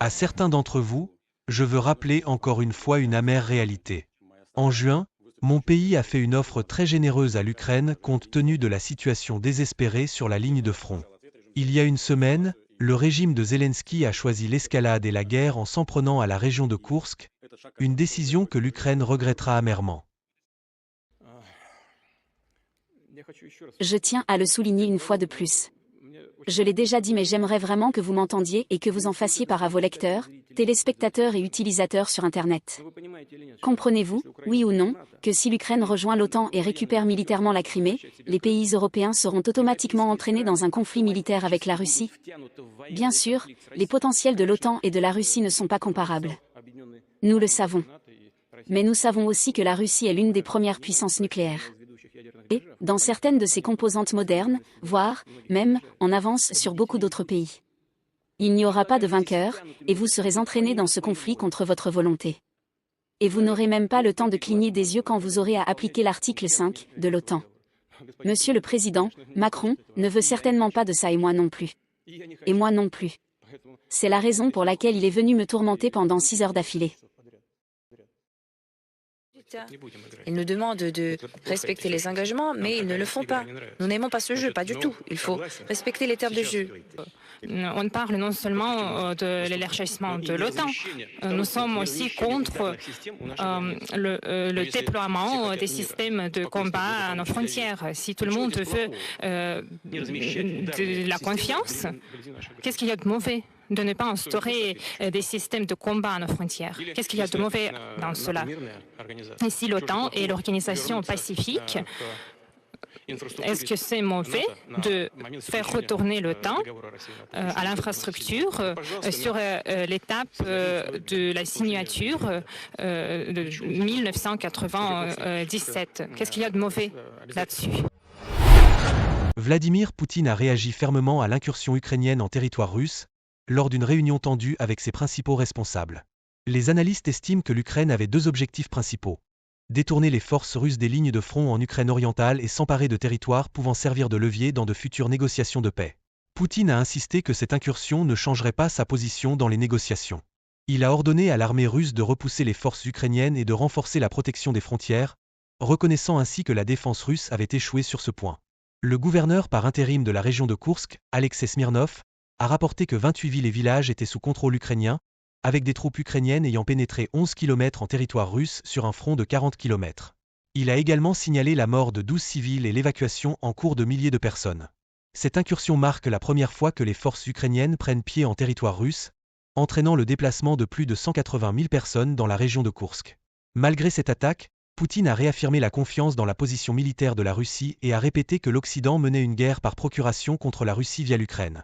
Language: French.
À certains d'entre vous, je veux rappeler encore une fois une amère réalité. En juin, mon pays a fait une offre très généreuse à l'Ukraine compte tenu de la situation désespérée sur la ligne de front. Il y a une semaine, le régime de Zelensky a choisi l'escalade et la guerre en s'en prenant à la région de Koursk, une décision que l'Ukraine regrettera amèrement. Je tiens à le souligner une fois de plus. Je l'ai déjà dit, mais j'aimerais vraiment que vous m'entendiez et que vous en fassiez part à vos lecteurs, téléspectateurs et utilisateurs sur Internet. Comprenez-vous, oui ou non, que si l'Ukraine rejoint l'OTAN et récupère militairement la Crimée, les pays européens seront automatiquement entraînés dans un conflit militaire avec la Russie? Bien sûr, les potentiels de l'OTAN et de la Russie ne sont pas comparables. Nous le savons. Mais nous savons aussi que la Russie est l'une des premières puissances nucléaires. Et, dans certaines de ses composantes modernes, voire, même, en avance sur beaucoup d'autres pays. Il n'y aura pas de vainqueur, et vous serez entraînés dans ce conflit contre votre volonté. Et vous n'aurez même pas le temps de cligner des yeux quand vous aurez à appliquer l'article 5 de l'OTAN. Monsieur le Président, Macron, ne veut certainement pas de ça et moi non plus. Et moi non plus. C'est la raison pour laquelle il est venu me tourmenter pendant 6 heures d'affilée. Ils nous demandent de respecter les engagements, mais ils ne le font pas. Nous n'aimons pas ce jeu, pas du tout. Il faut respecter les termes du jeu. On parle non seulement de l'élargissement de l'OTAN, nous sommes aussi contre le déploiement des systèmes de combat à nos frontières. Si tout le monde veut de la confiance, qu'est-ce qu'il y a de mauvais de ne pas instaurer des systèmes de combat à nos frontières? Qu'est-ce qu'il y a de mauvais dans cela? Et si l'OTAN est l'organisation pacifique, est-ce que c'est mauvais de faire retourner l'OTAN à l'infrastructure sur l'étape de la signature de 1997? Qu'est-ce qu'il y a de mauvais là-dessus? Vladimir Poutine a réagi fermement à l'incursion ukrainienne en territoire russe, lors d'une réunion tendue avec ses principaux responsables. Les analystes estiment que l'Ukraine avait deux objectifs principaux. Détourner les forces russes des lignes de front en Ukraine orientale et s'emparer de territoires pouvant servir de levier dans de futures négociations de paix. Poutine a insisté que cette incursion ne changerait pas sa position dans les négociations. Il a ordonné à l'armée russe de repousser les forces ukrainiennes et de renforcer la protection des frontières, reconnaissant ainsi que la défense russe avait échoué sur ce point. Le gouverneur par intérim de la région de Koursk, Alexei Smirnov, a rapporté que 28 villes et villages étaient sous contrôle ukrainien, avec des troupes ukrainiennes ayant pénétré 11 km en territoire russe sur un front de 40 km. Il a également signalé la mort de 12 civils et l'évacuation en cours de milliers de personnes. Cette incursion marque la première fois que les forces ukrainiennes prennent pied en territoire russe, entraînant le déplacement de plus de 180 000 personnes dans la région de Koursk. Malgré cette attaque, Poutine a réaffirmé la confiance dans la position militaire de la Russie et a répété que l'Occident menait une guerre par procuration contre la Russie via l'Ukraine.